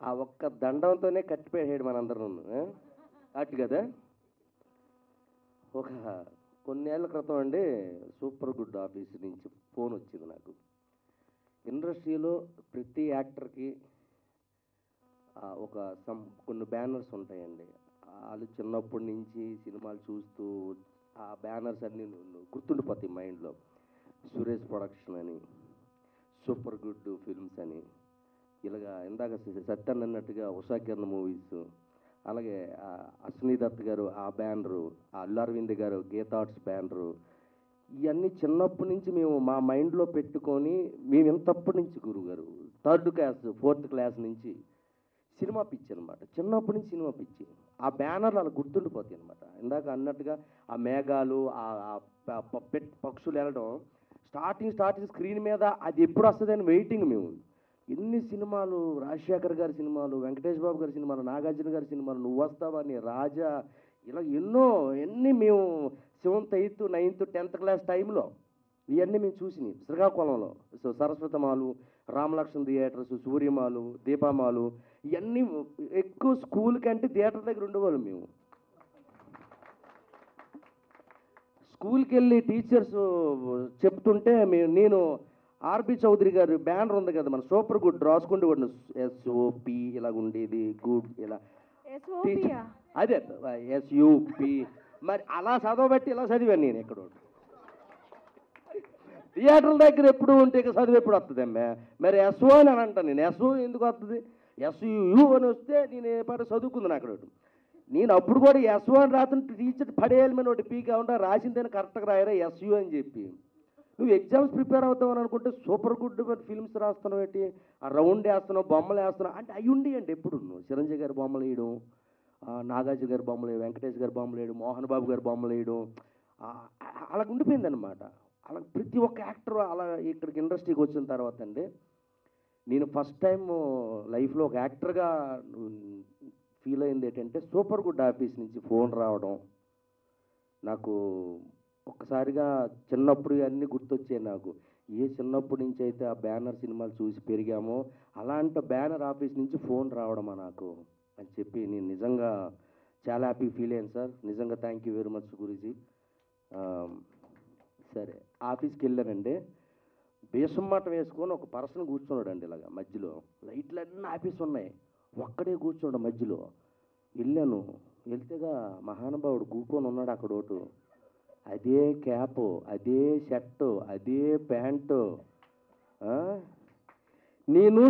ఆ ఒక్క దండంతోనే కట్టిపోయాడు మనందరం అటు కదా. ఒక కొన్నేళ్ల క్రితం అండి సూపర్ గుడ్ ఆఫీస్ నుంచి ఫోన్ వచ్చింది నాకు. ఇండస్ట్రీలో ప్రతి యాక్టర్కి ఒక కొన్ని బ్యానర్స్ ఉంటాయండి. వాళ్ళు చిన్నప్పటి నుంచి సినిమాలు చూస్తూ ఆ బ్యానర్స్ అన్నీ గుర్తుండిపోతాయి మైండ్లో. సురేష్ ప్రొడక్షన్ అని, సూపర్ గుడ్ ఫిల్మ్స్ అని, ఇలాగా ఇందాక సత్యన్ అన్నట్టుగా ఉషా కిరణ్ మూవీస్, అలాగే అశ్విని దత్ గారు ఆ బ్యానరు, అల్లు అరవింద్ గారు గీతార్ట్స్ బ్యానరు, ఇవన్నీ చిన్నప్పటి నుంచి మేము మా మైండ్లో పెట్టుకొని మేము ఇంతప్పటి నుంచి గురువుగారు 3rd క్లాస్ 4th క్లాస్ నుంచి సినిమా పిచ్చి అనమాట. చిన్నప్పటి నుంచి సినిమా పిచ్చి. ఆ బ్యానర్లు అలా గుర్తుండిపోతాయి అనమాట. ఇందాక అన్నట్టుగా ఆ మేఘాలు, పక్షులు వెళ్ళడం, స్టార్టింగ్ స్క్రీన్ మీద అది ఎప్పుడు వస్తుందని వెయిటింగ్ మేము. ఎన్ని సినిమాలు, రాజశేఖర్ గారి సినిమాలు, వెంకటేష్ బాబు గారి సినిమాలు, నాగార్జున గారి సినిమాలు, నువ్వు వస్తావని, రాజా, ఇలా ఎన్ని మేము 7th 8th 9th 10th class టైంలో ఇవన్నీ మేము చూసినాయి శ్రీకాకుళంలో. సో సరస్వతమాలు, రామలక్ష్మణ్ థియేటర్స్, సూర్యమాలు, దీపామాలు, ఇవన్నీ ఎక్కువ స్కూల్ కంటే థియేటర్ దగ్గర ఉండేవాళ్ళం మేము. స్కూల్కి వెళ్ళి టీచర్స్ చెప్తుంటే నేను ఆర్బి చౌదరి గారు బ్యానర్ ఉంది కదా మన సూపర్ గుడ్ రాసుకుంటూ కూడా SOP ఇలాగ ఉండేది, గుడ్ ఇలా అదే SUP, మరి అలా చదవబట్టి ఇలా చదివాను నేను. ఎక్కడ థియేటర్ల దగ్గర ఎప్పుడు ఉంటే ఇక చదువు ఎప్పుడు వస్తుంది అమ్మే. మరి SO అని అంటాను నేను. SO ఎందుకు వస్తుంది? SU అని వస్తే నేను ఏ పాట చదువుకుంది అక్కడ. నేను అప్పుడు కూడా SO అని రాతుంటే టీచర్ పడేయాలి మీద ఒకటి పీకా ఉంటా, రాసిందని కరెక్ట్గా రాయరా SU అని చెప్పి. నువ్వు ఎగ్జామ్స్ ప్రిపేర్ అవుతావని అనుకుంటే సూపర్ గుడ్ ఫిల్మ్స్ రాస్తున్నావు ఏంటి, ఆ రౌండ్ వేస్తున్నావు, బొమ్మలు వేస్తున్నావు అంటే అవి ఉండి అండి. ఎప్పుడు నువ్వు చిరంజీవి గారి బొమ్మలు వేయడం, నాగార్జున గారి బొమ్మలు వేయడం, వెంకటేష్ గారి బొమ్మలు వేయడం, మోహన్ బాబు గారి బొమ్మలు వేయడం, అలా ఉండిపోయిందనమాట. అలా ప్రతి ఒక్క యాక్టర్ అలా ఇక్కడికి ఇండస్ట్రీకి వచ్చిన తర్వాత అండి నేను ఫస్ట్ టైం లైఫ్లో ఒక యాక్టర్గా ఫీల్ అయింది ఏంటంటే సూపర్ గుడ్ ఆఫీస్ నుంచి ఫోన్ రావడం. నాకు ఒక్కసారిగా చిన్నప్పుడు అన్నీ గుర్తొచ్చాయి నాకు. ఏ చిన్నప్పటి నుంచి అయితే ఆ బ్యానర్ సినిమాలు చూసి పెరిగామో అలాంటి బ్యానర్ ఆఫీస్ నుంచి ఫోన్ రావడమా నాకు అని చెప్పి నేను నిజంగా చాలా హ్యాపీ ఫీల్ అయ్యాను సార్. నిజంగా thank you very much Guruji. సరే ఆఫీస్కి వెళ్ళానండి. బేసమ్మాట వేసుకొని ఒక పర్సన్ కూర్చున్నాడు అండి ఇలాగా మధ్యలో. లైట్లు అన్నీ ఆఫీస్ ఉన్నాయి, ఒక్కడే కూర్చున్నాడు మధ్యలో. వెళ్ళాను, వెళ్తేగా మహానుభావుడు కూకొని ఉన్నాడు అక్కడ ఒకటి. అదే క్యాపు, అదే షర్టు, అదే ప్యాంటు. నేను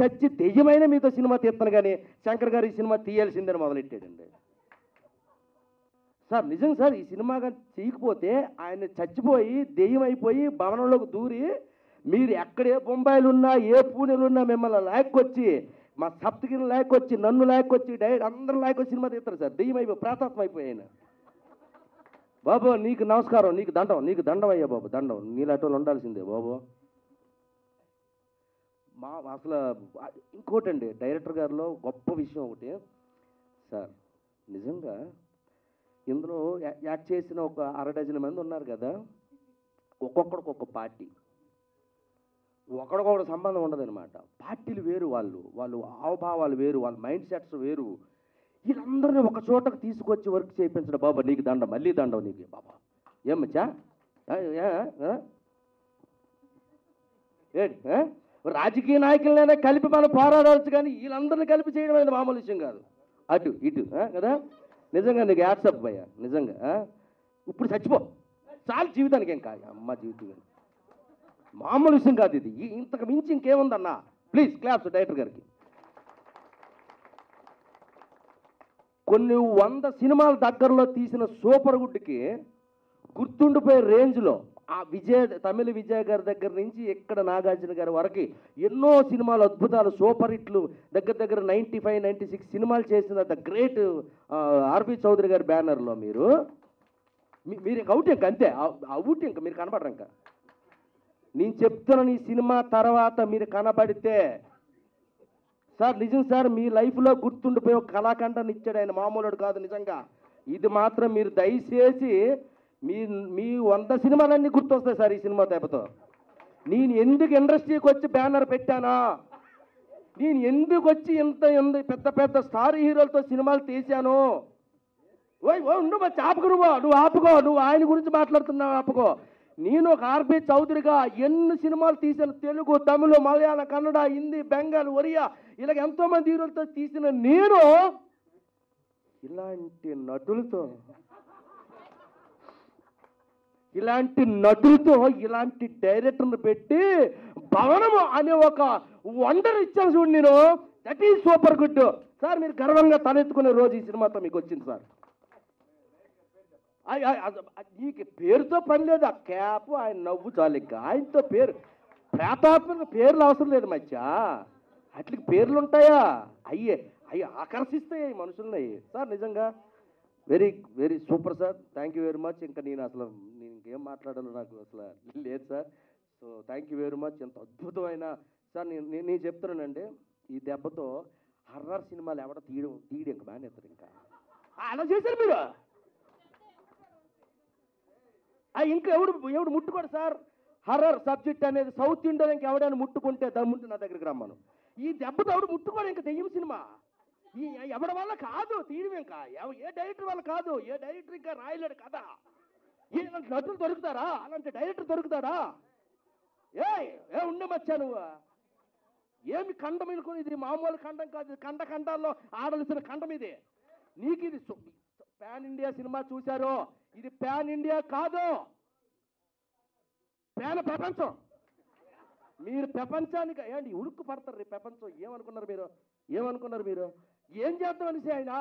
సచ్చి దెయ్యమైన మీతో సినిమా తీస్తాను కానీ శంకర్ గారు ఈ సినిమా తీయాల్సిందని మొదలెట్టాడండి. సార్ నిజం సార్, ఈ సినిమా కానీ చేయకపోతే ఆయన చచ్చిపోయి దెయ్యం అయిపోయి భవనంలోకి దూరి మీరు ఎక్కడే బొంబాయిలు ఉన్నా ఏ పూణెలు ఉన్నా మిమ్మల్ని లాక్కొచ్చి మా సప్తగిరిని లాక్కొచ్చి నన్ను లాక్కొచ్చి డైరెక్ట్ అందరూ లాక్కొచ్చి సినిమా తీస్తారు సార్. దెయ్యం అయిపోయి ప్రాతాత్మ అయిపోయి ఆయన. బాబు నీకు నమస్కారం, నీకు దండం అయ్యా బాబు, దండం. నీలాంటి వాళ్ళు ఉండాల్సిందే బాబు. అసలు ఇంకోటండి డైరెక్టర్ గారిలో గొప్ప విషయం ఒకటి సార్. నిజంగా ఇందులో యాక్ట్ చేసిన ఒక 6 డజన్ మంది ఉన్నారు కదా, ఒక్కొక్కడికి ఒక పార్టీ, ఒకడికొకటి సంబంధం ఉండదన్నమాట. పార్టీలు వేరు, వాళ్ళు హావభావాలు వేరు, వాళ్ళ మైండ్ సెట్స్ వేరు. వీళ్ళందరినీ ఒక చోటకు తీసుకొచ్చి వర్క్ చేయించడం. బాబా నీకు దండం, మళ్ళీ దండం నీకు బాబా. ఏమచ్చా రాజకీయ నాయకులైనా కలిపి మనం పోరాడవచ్చు కానీ వీళ్ళందరినీ కలిపి చేయడం అనేది మామూలు విషయం కాదు. అటు ఇటు కదా. నిజంగా నీకు యాడ్సప్ భయ్యా. నిజంగా ఇప్పుడు చచ్చిపో చాలు, జీవితానికి ఏం కాదు అమ్మ, జీవితం మామూలు విషయం కాదు ఇది. ఇంతకు మించి ఇంకేముందన్నా. ప్లీజ్ క్లాప్స్ డైరెక్టర్ గారికి. కొన్ని 100 సినిమాల దగ్గరలో తీసిన సూపర్ గుడ్కి గుర్తుండిపోయే రేంజ్లో ఆ తమిళ విజయ్ గారి దగ్గర నుంచి ఇక్కడ నాగార్జున గారి వరకు ఎన్నో సినిమాలు అద్భుతాలు సూపర్ హిట్లు దగ్గర 95 96 సినిమాలు చేసిన ద గ్రేట్ ఆర్బి చౌదరి గారి బ్యానర్లో మీరు అవుట్ ఇంక అంతే, అవుట్ ఇంక మీరు కనబడరు. ఇంకా నేను చెప్తున్నాను, ఈ సినిమా తర్వాత మీరు కనబడితే సార్ నిజం సార్ మీ లైఫ్లో గుర్తుండిపోయి ఒక కళాఖండాన్ని ఇచ్చాడు ఆయన, మామూలుడు కాదు నిజంగా. ఇది మాత్రం మీరు దయచేసి మీ 100 సినిమాలన్నీ గుర్తొస్తాయి సార్ ఈ సినిమా దెబ్బతో. నేను ఎందుకు ఇండస్ట్రీకి వచ్చి బ్యానర్ పెట్టానా, నేను ఎందుకు వచ్చి ఇంత పెద్ద పెద్ద స్టార్ హీరోలతో సినిమాలు తీశాను. ఓయ్ ఉండు మా ఆపుకో, నువ్వు ఆపుకో, నువ్వు ఆయన గురించి మాట్లాడుతున్నావు, ఆపుకో. నేను ఒక ఆర్బి చౌదరిగా ఎన్ని సినిమాలు తీశాను, తెలుగు, తమిళ, మలయాళ, కన్నడ, హిందీ, బెంగాల్, ఒరియా, ఇలాగ ఎంతోమంది హీరోలతో తీసిన నేను ఇలాంటి నటులతో ఇలాంటి డైరెక్టర్ని పెట్టి భవనము అనే ఒక వండర్ ఇచ్చాను చూడు నేను. That is super good sir. మీరు గర్వంగా తలెత్తుకునే రోజు ఈ సినిమాతో మీకు వచ్చింది సార్. నీకు పేరుతో పని లేదు, ఆ క్యాప్ ఆయన నవ్వు చాలు. ఇంకా ఆయనతో పేరు ప్రేతాత్మక పేర్లు అవసరం లేదు మధ్య. అట్లకి పేర్లు ఉంటాయా? అయ్యి ఆకర్షిస్తాయి మనుషుల్ని సార్. నిజంగా very very super sir. Thank you very much. ఇంకా నేను ఇంకేం మాట్లాడాలో నాకు అసలు లేదు sir. So thank you very much. ఎంత అద్భుతమైన సార్. నేను చెప్తున్నానండి, ఈ దెబ్బతో హర్రర్ సినిమాలు ఎవడ తీయడం ఇంకా మానేస్తారు. ఇంకా అలా చేశారు మీరు. ఇంకా ఎవడు ముట్టుకోడు సార్. హర్రర్ సబ్జెక్ట్ అనేది సౌత్ ఇండియాలో ఇంకా ఎవడైనా ముట్టుకుంటే దమ్ముంటే నా దగ్గరికి రమ్మను. ఈ దెబ్బతో ఎవడు ముట్టుకోడు ఇంకా దెయ్యం సినిమా. ఎవడి వల్ల కాదు తీయడం. ఇంకా ఏ డైరెక్టర్ వల్ల కాదు. ఏ డైరెక్టర్ ఇంకా రాయలేడు కదా. ఇలాంటి నటులు దొరుకుతారా? అలాంటి డైరెక్టర్ దొరుకుతాడా? ఏ ఉండే మచ్చా నువ్వు. ఏమి ఖండం అనుకుని, ఇది మామూలు ఖండం కాదు. ఇది ఖండాల్లో ఆడాల్సిన ఖండం ఇది. నీకు ఇది పాన్ ఇండియా సినిమా చూశారు. ఇది పాన్ ఇండియా కాదు, ప్రపంచం. మీరు ప్రపంచానికి ఏంటి ఉడుక్కు పడతారు రే ప్రపంచం. ఏమనుకున్నారు మీరు? ఏం చేద్దామనేసి ఆయన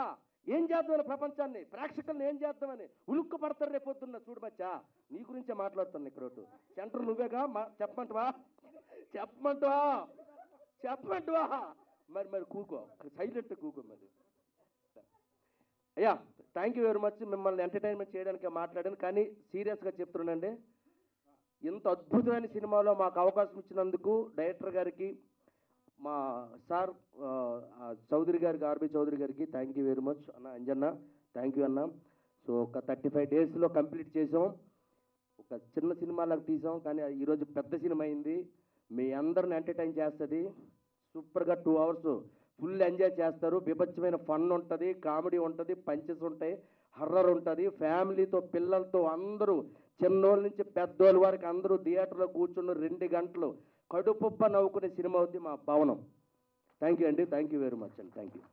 ఏం చేద్దామని ప్రపంచాన్ని, ప్రేక్షకులను ఏం చేద్దామని ఉలుక్కు పడతారు రేపు పొద్దున్న. చూడు మచ్చా, నీ గురించే మాట్లాడుతాను. ఇక్కడ సెంటర్ నువ్వేగా, చెప్పమంటావా? మరి కూకో, సైలెంట్ కూకో. మరి అయ్యా థ్యాంక్ యూ వెరీ మచ్. మిమ్మల్ని ఎంటర్టైన్మెంట్ చేయడానికి మాట్లాడాను, కానీ సీరియస్గా చెప్తున్నానండి, ఇంత అద్భుతమైన సినిమాలో మాకు అవకాశం ఇచ్చినందుకు డైరెక్టర్ గారికి, మా సార్ చౌదరి గారికి, ఆర్బి చౌదరి గారికి థ్యాంక్ యూ వెరీ మచ్. అన్న అంజన్న థ్యాంక్ యూ అన్న. సో ఒక 35 డేస్లో కంప్లీట్ చేసాం. ఒక చిన్న సినిమాలకు తీసాం, కానీ ఈరోజు పెద్ద సినిమా అయింది. మీ అందరిని ఎంటర్టైన్ చేస్తుంది. సూపర్గా 2 hours ఫుల్ ఎంజాయ్ చేస్తారు. బీభత్సమైన ఫన్ ఉంటుంది, కామెడీ ఉంటుంది, పంచెస్ ఉంటాయి, హర్రర్ ఉంటుంది. ఫ్యామిలీతో, పిల్లలతో అందరూ, చిన్నోళ్ళ నుంచి పెద్దోళ్ళ వరకు అందరూ థియేటర్లో కూర్చున్న 2 గంటలు కడుపుబ్బ నవ్వుకునే సినిమా అవుతుంది మా భవనం. థ్యాంక్ యూ అండి. థ్యాంక్ యూ వెరీ మచ్ అండి. Thank you.